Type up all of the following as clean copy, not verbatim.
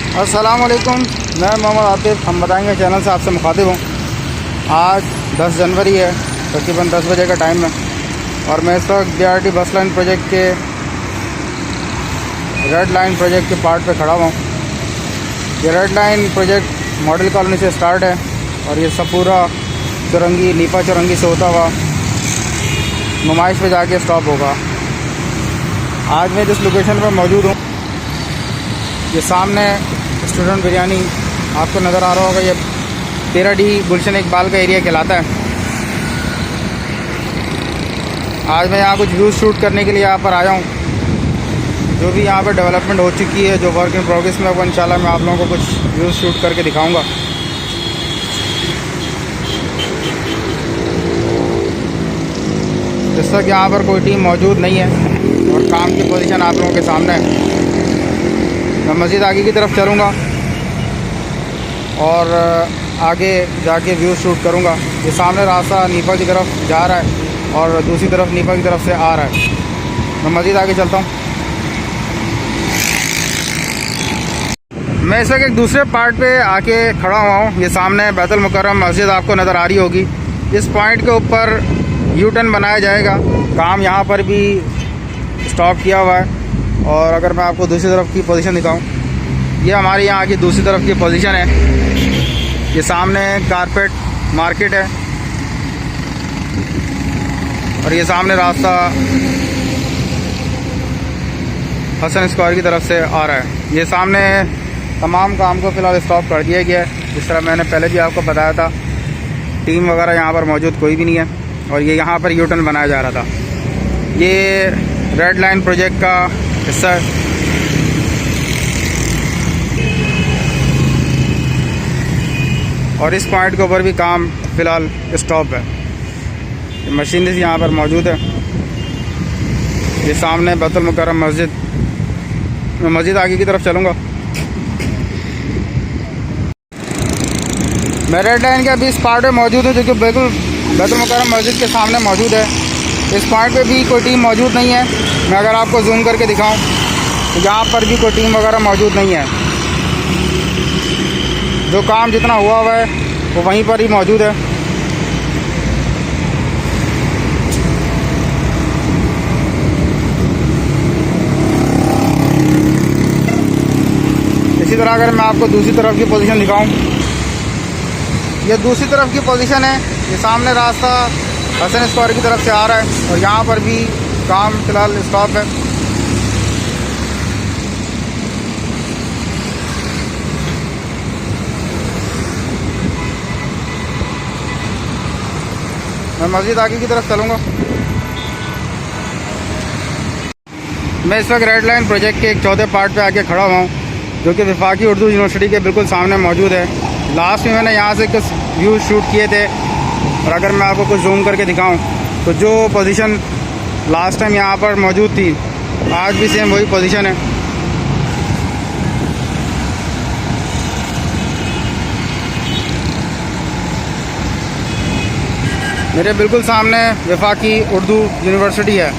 अस्सलाम वालेकुम, मैं मोहम्मद आतिफ। हम बताएंगे चैनल से आपसे मुखातिब हूँ। आज 10 जनवरी है, तकरीबन 10 बजे का टाइम है और मैं इस वक्त BRT बस लाइन प्रोजेक्ट के रेड लाइन प्रोजेक्ट के पार्ट पे खड़ा हुआ हूँ। ये red line project model colony से स्टार्ट है और ये सब पूरा चौरंगी नीपा चौरंगी से होता हुआ नुमाइश पे जाके स्टॉप होगा। आज मैं जिस लोकेशन पर मौजूद हूँ, ये सामने स्टूडेंट बिरयानी आपको नज़र आ रहा होगा। ये 13D गुलशन इकबाल का एरिया कहलाता है। आज मैं यहाँ कुछ व्यूज़ शूट करने के लिए यहाँ पर आया हूँ। जो भी यहाँ पर डेवलपमेंट हो चुकी है, जो वर्क इन प्रोग्रेस में होगा, इंशाल्लाह मैं आप लोगों को कुछ व्यूज़ शूट करके दिखाऊंगा। जिस तक यहाँ पर कोई टीम मौजूद नहीं है और काम की पोजीशन आप लोगों के सामने है। मैं मज़ीद आगे की तरफ चलूँगा और आगे जाके व्यू शूट करूँगा। ये सामने रास्ता नीपा की तरफ जा रहा है और दूसरी तरफ नीपा की तरफ से आ रहा है। मैं मज़ीद आगे चलता हूँ। मैं इस वक्त एक दूसरे पार्ट पे आके खड़ा हुआ हूँ। ये सामने बैतुल मुकर्रम मस्जिद आपको नज़र आ रही होगी। इस पॉइंट के ऊपर यू टर्न बनाया जाएगा। काम यहाँ पर भी स्टॉप किया हुआ है। और अगर मैं आपको दूसरी तरफ की पोजीशन दिखाऊं, ये हमारे यहाँ की दूसरी तरफ की पोजीशन है। ये सामने कारपेट मार्केट है और ये सामने रास्ता हसन स्क्वायर की तरफ से आ रहा है। ये सामने तमाम काम को फ़िलहाल स्टॉप कर दिया गया है। जिस तरह मैंने पहले भी आपको बताया था, टीम वगैरह यहाँ पर मौजूद कोई भी नहीं है और ये यहाँ पर यू टर्न बनाया जा रहा था। ये रेड लाइन प्रोजेक्ट का हिस्सा है। और इस पॉइंट के ऊपर भी काम फ़िलहाल स्टॉप है। मशीनरी यहाँ पर मौजूद है। ये सामने बैतुल मुकर्रम मस्जिद। मैं मस्जिद आगे की तरफ चलूँगा। मैं रेड लाइन के अभी इस पार्ट में मौजूद हूँ जो कि बिल्कुल बैतुल मुकर्रम मस्जिद के सामने मौजूद है। इस पॉइंट पे भी कोई टीम मौजूद नहीं है। मैं अगर आपको जूम करके दिखाऊं तो यहाँ पर भी कोई टीम वगैरह मौजूद नहीं है। जो काम जितना हुआ है वो वहीं पर ही मौजूद है। इसी तरह अगर मैं आपको दूसरी तरफ की पोजीशन दिखाऊं, ये दूसरी तरफ की पोजीशन है। ये सामने रास्ता हसन स्क्वायर की तरफ से आ रहा है और यहाँ पर भी काम फ़िलहाल स्टॉप है। मैं मस्जिद आगे की तरफ चलूँगा। मैं इस वक्त रेड लाइन प्रोजेक्ट के एक चौथे पार्ट पे आके खड़ा हुआ हूँ जो कि वफाकी उर्दू यूनिवर्सिटी के बिल्कुल सामने मौजूद है। लास्ट में मैंने यहाँ से कुछ व्यू शूट किए थे और अगर मैं आपको कुछ जूम करके दिखाऊं तो जो पोजीशन लास्ट टाइम यहाँ पर मौजूद थी, आज भी सेम वही पोजीशन है। मेरे बिल्कुल सामने वफाकी उर्दू यूनिवर्सिटी है।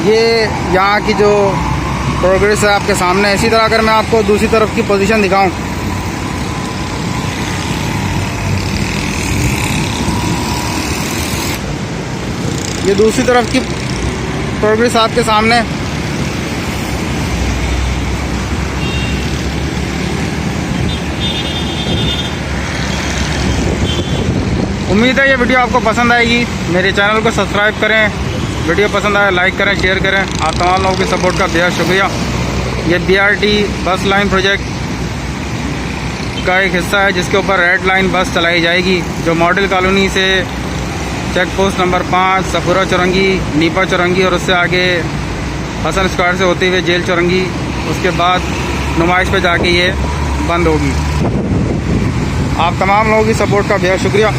ये यहाँ की जो प्रोग्रेस है आपके सामने। इसी तरह अगर मैं आपको दूसरी तरफ की पोजीशन दिखाऊं, ये दूसरी तरफ की प्रोग्रेस आपके सामने। उम्मीद है ये वीडियो आपको पसंद आएगी। मेरे चैनल को सब्सक्राइब करें, वीडियो पसंद आए लाइक करें, शेयर करें। आप तमाम लोगों की सपोर्ट का बेहद शुक्रिया। ये BRT बस लाइन प्रोजेक्ट का एक हिस्सा है जिसके ऊपर रेड लाइन बस चलाई जाएगी, जो मॉडल कॉलोनी से check post number 5 Safoora Chowrangi, Nipa Chowrangi और उससे आगे हसन स्क्वायर से होते हुए जेल चौरंगी, उसके बाद नुमाइश पे जाके ये बंद होगी। आप तमाम लोगों की सपोर्ट का बेहद शुक्रिया।